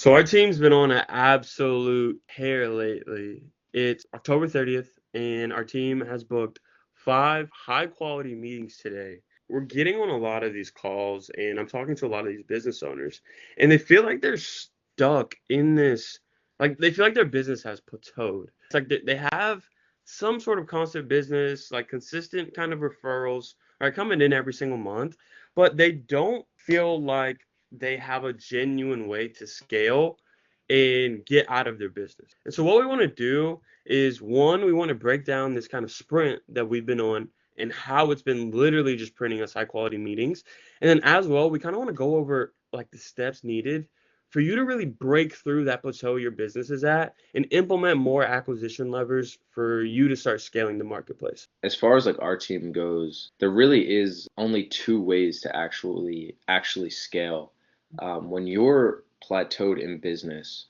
So our team's been on an absolute tear lately. It's October 30th, and our team has booked 5 high-quality meetings today. We're getting on a lot of these calls, and I'm talking to a lot of these business owners, and they feel like they're stuck in this, like they feel like their business has plateaued. It's like they have some sort of constant business, like consistent kind of referrals, right, coming in every single month, but they don't feel like they have a genuine way to scale and get out of their business. And so what we want to do is one, we want to break down this kind of sprint that we've been on and how it's been literally just printing us high quality meetings. And then as well, we kind of want to go over like the steps needed for you to really break through that plateau your business is at and implement more acquisition levers for you to start scaling the marketplace. As far as like our team goes, there really is only two ways to actually scale. When you're plateaued in business,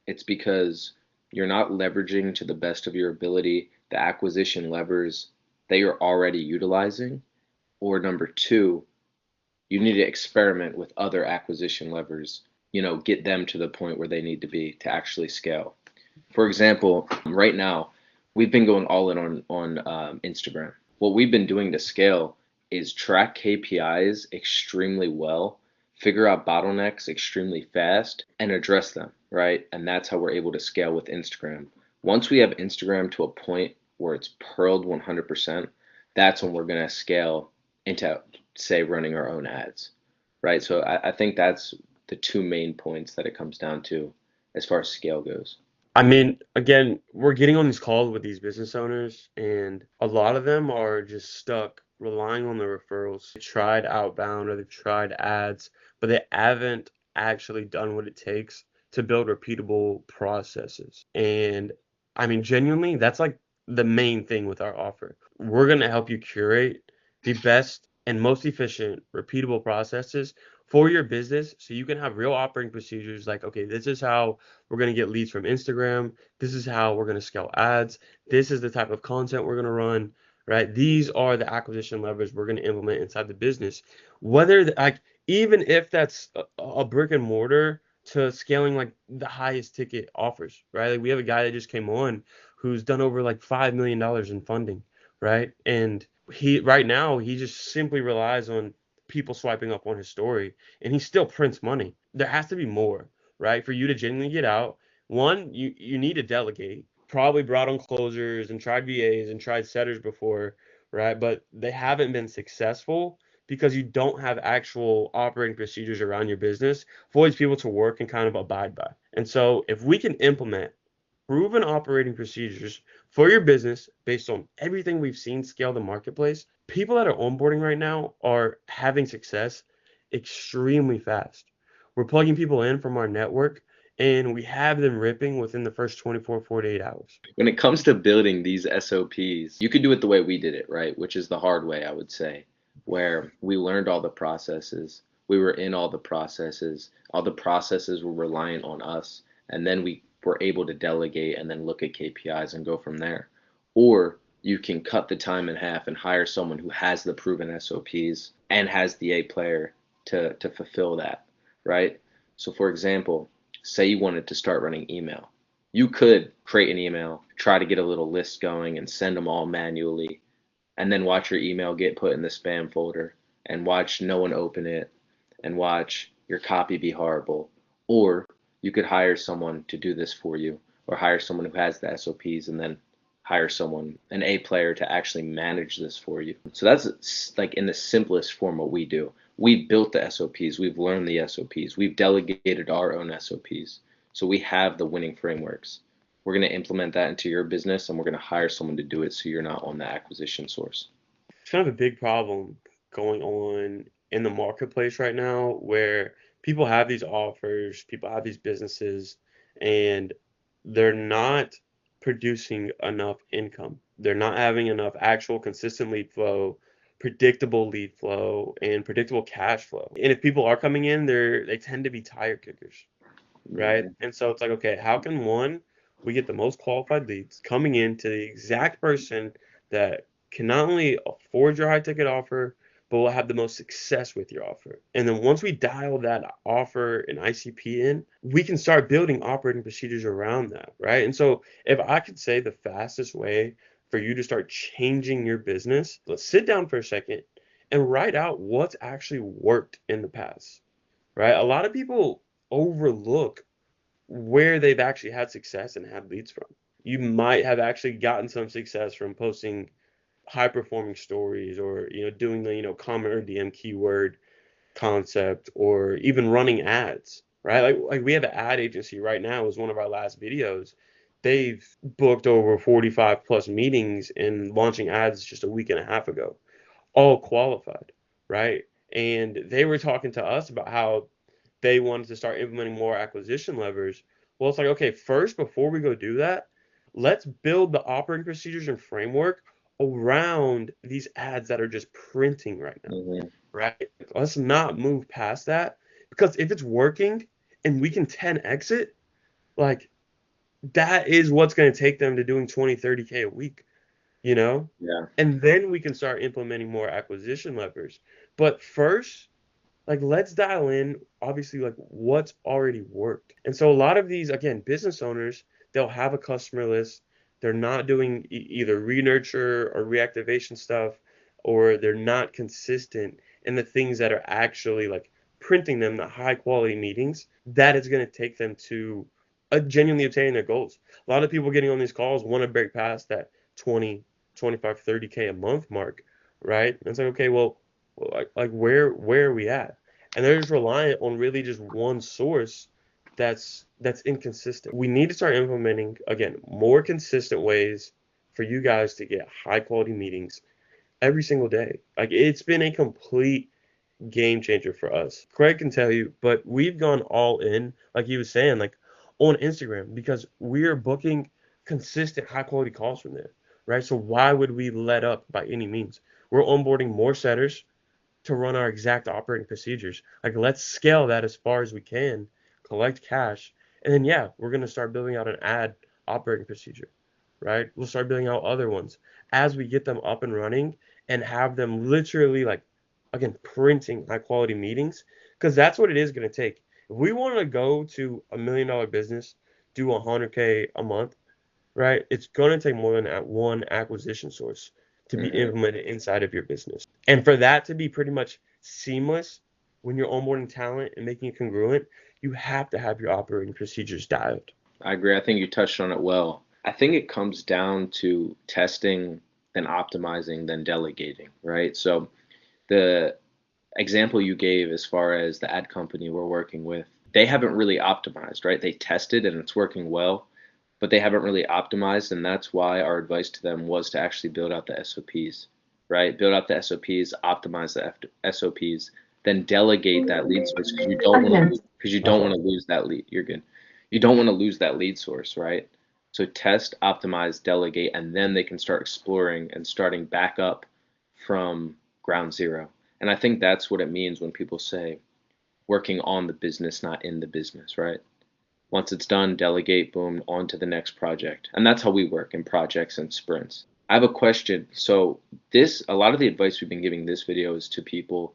it's because you're not leveraging to the best of your ability the acquisition levers that you're already utilizing. Or number two, you need to experiment with other acquisition levers, get them to the point where they need to be to actually scale. For example, right now, we've been going all in on Instagram. What we've been doing to scale is track KPIs extremely well, figure out bottlenecks extremely fast, and address them, right? And that's how we're able to scale with Instagram. Once we have Instagram to a point where it's pearled 100%, that's when we're going to scale into, say, running our own ads, right? So I think that's the two main points that it comes down to as far as scale goes. I mean, again, we're getting on these calls with these business owners, and a lot of them are just stuck relying on the referrals. They tried outbound or they've tried ads, but they haven't actually done what it takes to build repeatable processes. And I mean, genuinely, that's like the main thing with our offer. We're going to help you curate the best and most efficient, repeatable processes for your business so you can have real operating procedures like, okay, this is how we're going to get leads from Instagram. This is how we're going to scale ads. This is the type of content we're going to run, right? These are the acquisition levers we're going to implement inside the business. Like, even if that's a brick and mortar to scaling like the highest ticket offers, right? Like we have a guy that just came on who's done over like $5 million in funding, right? And right now he just simply relies on people swiping up on his story and he still prints money. There has to be more, right? For you to genuinely get out, one, you need to delegate. Probably brought on closers and tried VAs and tried setters before, right? But they haven't been successful because you don't have actual operating procedures around your business for these people to work and kind of abide by. And so if we can implement proven operating procedures for your business based on everything we've seen scale the marketplace, people that are onboarding right now are having success extremely fast. We're plugging people in from our network and we have them ripping within the first 24, 48 hours. When it comes to building these SOPs, you could do it the way we did it, right? Which is the hard way, I would say, where we learned all the processes, we were in all the processes were reliant on us, and then we were able to delegate and then look at KPIs and go from there. Or you can cut the time in half and hire someone who has the proven SOPs and has the A player to fulfill that, right? So for example, say you wanted to start running email. You could create an email, try to get a little list going and send them all manually, and then watch your email get put in the spam folder and watch no one open it and watch your copy be horrible. Or you could hire someone to do this for you, or hire someone who has the SOPs and then hire someone, an A player, to actually manage this for you. So that's like in the simplest form what we do. We built the SOPs, we've learned the SOPs, we've delegated our own SOPs. So we have the winning frameworks. We're going to implement that into your business and we're going to hire someone to do it so you're not on the acquisition source. It's kind of a big problem going on in the marketplace right now where people have these offers, people have these businesses, and they're not producing enough income. They're not having enough actual consistent lead flow, predictable lead flow, and predictable cash flow. And if people are coming in, they tend to be tire kickers, right? Mhm. And so it's like, okay, how can one, we get the most qualified leads coming in to the exact person that can not only afford your high ticket offer, but will have the most success with your offer. And then once we dial that offer and ICP in, we can start building operating procedures around that, right? And so if I could say the fastest way for you to start changing your business, let's sit down for a second and write out what's actually worked in the past, right? A lot of people overlook where they've actually had success and had leads from. You might have actually gotten some success from posting high performing stories, or doing the comment or DM keyword concept, or even running ads, right? Like we have an ad agency right now, is one of our last videos. They've booked over 45 plus meetings and launching ads just a week and a half ago, all qualified, right? And they were talking to us about how they wanted to start implementing more acquisition levers. Well, it's like, okay, first, before we go do that, let's build the operating procedures and framework around these ads that are just printing right now, Hmm. right? Let's not move past that, because if it's working and we can 10x it, like that is what's going to take them to doing 20, 30K a week, you know? Yeah. And then we can start implementing more acquisition levers. But first, like let's dial in obviously like what's already worked. And so a lot of these, again, business owners, they'll have a customer list. They're not doing either re-nurture or reactivation stuff, or they're not consistent in the things that are actually like printing them the high quality meetings that is going to take them to genuinely obtaining their goals. A lot of people getting on these calls want to break past that 20, 25, 30K a month mark, right? And it's like, okay, well, like where are we at? And they're just reliant on really just one source that's inconsistent. We need to start implementing, again, more consistent ways for you guys to get high quality meetings every single day. Like it's been a complete game changer for us. Craig can tell you, but we've gone all in, like he was saying, like on Instagram, because we are booking consistent high quality calls from there, right? So why would we let up by any means? We're onboarding more setters to run our exact operating procedures. Like let's scale that as far as we can, collect cash, and then yeah, we're gonna start building out an ad operating procedure, right? We'll start building out other ones as we get them up and running and have them literally like again printing high quality meetings, because that's what it is gonna take. If we want to go to $1 million business, do 100K a month, right? It's going to take more than that one acquisition source to be Hmm. implemented inside of your business. And for that to be pretty much seamless when you're onboarding talent and making it congruent, you have to have your operating procedures dialed. I agree. I think you touched on it well. I think it comes down to testing, then optimizing, then delegating, right? So the example you gave as far as the ad company we're working with, they haven't really optimized, right? They tested and it's working well, but they haven't really optimized, and that's why our advice to them was to actually build out the SOPs, right? Build out the SOPs, optimize the SOPs, then delegate that lead source because you don't want to because you My don't want fault. to lose that lead. You're good. You don't want to lose that lead source, right? So test, optimize, delegate, and then they can start exploring and starting back up from ground zero. And I think that's what it means when people say working on the business, not in the business, right? Once it's done, delegate, boom, on to the next project. And that's how we work in projects and sprints. I have a question. So a lot of the advice we've been giving this video is to people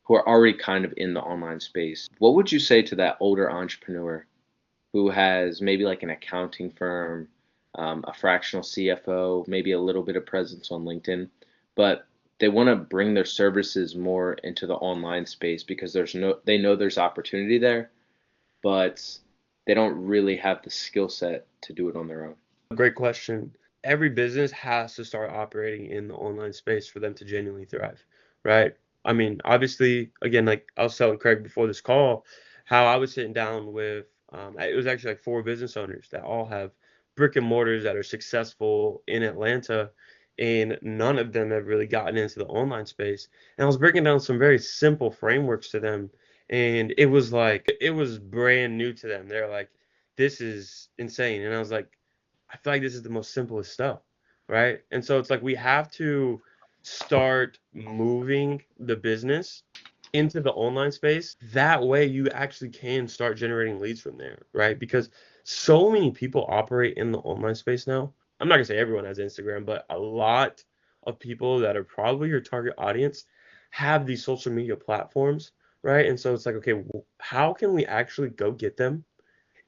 who are already kind of in the online space. What would you say to that older entrepreneur who has maybe like an accounting firm, a fractional CFO, maybe a little bit of presence on LinkedIn, but they want to bring their services more into the online space because they know there's opportunity there, but they don't really have the skill set to do it on their own. Great question. Every business has to start operating in the online space for them to genuinely thrive, right? I mean, obviously, again, like I was telling Craig before this call, how I was sitting down with, it was actually like four business owners that all have brick and mortars that are successful in Atlanta, and none of them have really gotten into the online space. And I was breaking down some very simple frameworks to them, and it was like, it was brand new to them. They're like, this is insane. And I was like, I feel like this is the most simplest stuff, right? And so it's like we have to start moving the business into the online space. That way you actually can start generating leads from there, right? Because so many people operate in the online space now. I'm not gonna say everyone has Instagram, but a lot of people that are probably your target audience have these social media platforms, right? And so it's like, okay, how can we actually go get them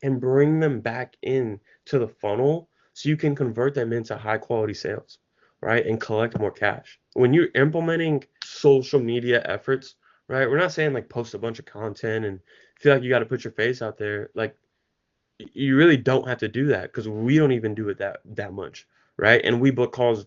and bring them back in to the funnel so you can convert them into high quality sales, right? And collect more cash. When you're implementing social media efforts, right? We're not saying like post a bunch of content and feel like you got to put your face out there. Like you really don't have to do that because we don't even do it that much, right? And we book calls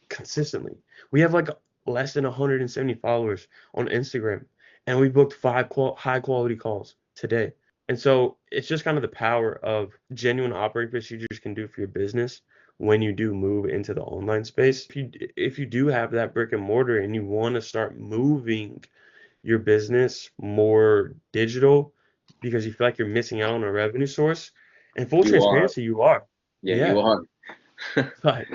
consistently. We have like less than 170 followers on Instagram, and we booked high quality calls today. And so it's just kind of the power of genuine operating procedures can do for your business when you do move into the online space. If you do have that brick and mortar and you want to start moving your business more digital because you feel like you're missing out on a revenue source, and full You are. transparency, you are. Yeah, you Yeah, are. but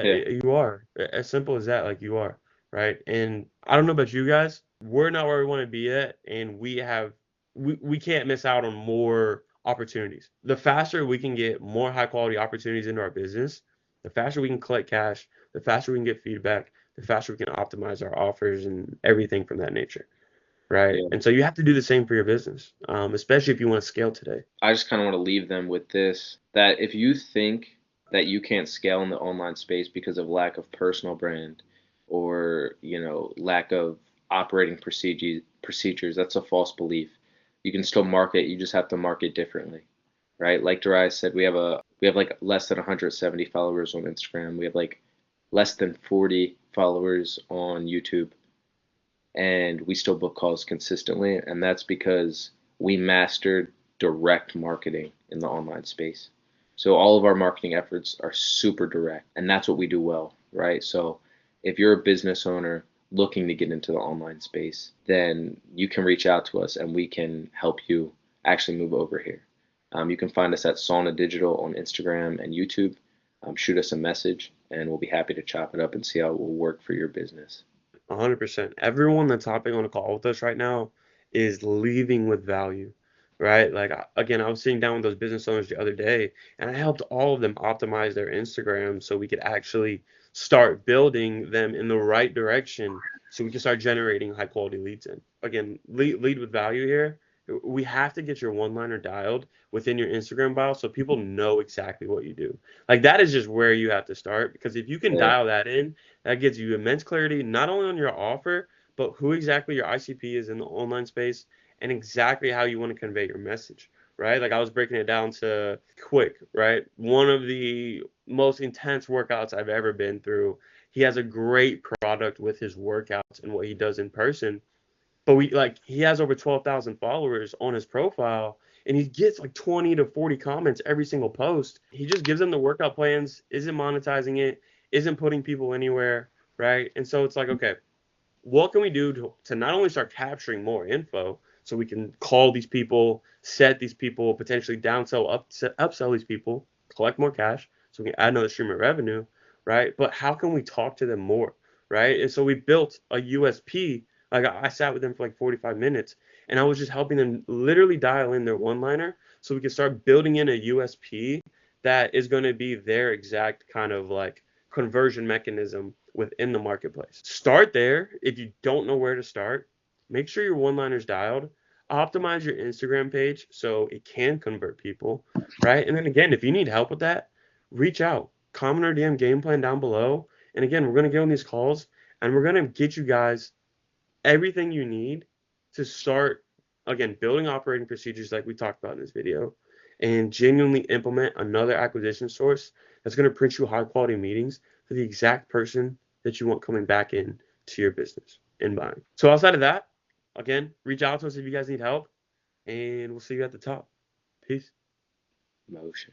Yeah. you are as simple as that, like you are, right? And I don't know about you guys, we're not where we want to be at, and we can't miss out on more opportunities. The faster we can get more high quality opportunities into our business, the faster we can collect cash, the faster we can get feedback, the faster we can optimize our offers and everything from that nature, right? Yeah. And so you have to do the same for your business, especially if you want to scale today. I just kind of want to leave them with this, that if you think that you can't scale in the online space because of lack of personal brand or, lack of operating procedures, that's a false belief. You can still market, you just have to market differently, right? Like Darius said, we have like less than 170 followers on Instagram. We have like less than 40 followers on YouTube, and we still book calls consistently, and that's because we mastered direct marketing in the online space. So all of our marketing efforts are super direct, and that's what we do well, right? So if you're a business owner looking to get into the online space, then you can reach out to us and we can help you actually move over here. You can find us at SaulnaDigital on Instagram and YouTube. Shoot us a message and we'll be happy to chop it up and see how it will work for your business. 100%. Everyone that's hopping on a call with us right now is leaving with value, right? Like, again, I was sitting down with those business owners the other day, and I helped all of them optimize their Instagram so we could actually start building them in the right direction so we can start generating high quality leads in. Again, lead with value here. We have to get your one-liner dialed within your Instagram bio so people know exactly what you do. Like, that is just where you have to start because if you can Yeah. dial that in, that gives you immense clarity, not only on your offer, but who exactly your ICP is in the online space and exactly how you want to convey your message, right? Like I was breaking it down to quick, right? One of the most intense workouts I've ever been through. He has a great product with his workouts and what he does in person. But he has over 12,000 followers on his profile and he gets like 20 to 40 comments every single post. He just gives them the workout plans, isn't monetizing it, isn't putting people anywhere, right? And so it's like, okay, what can we do to not only start capturing more info so we can call these people, set these people, potentially upsell these people, collect more cash so we can add another stream of revenue, right? But how can we talk to them more, right? And so we built a USP. Like I sat with them for like 45 minutes and I was just helping them literally dial in their one liner so we can start building in a USP that is going to be their exact kind of like conversion mechanism within the marketplace. Start there. If you don't know where to start, make sure your one-liner's dialed. Optimize your Instagram page so it can convert people, right? And then again, if you need help with that, reach out. Comment our DM game plan down below. And again, we're gonna get on these calls and we're gonna get you guys everything you need to start again building operating procedures like we talked about in this video and genuinely implement another acquisition source that's going to print you high quality meetings for the exact person that you want coming back in to your business and buying. So outside of that, again, reach out to us if you guys need help and we'll see you at the top. Peace. Motion.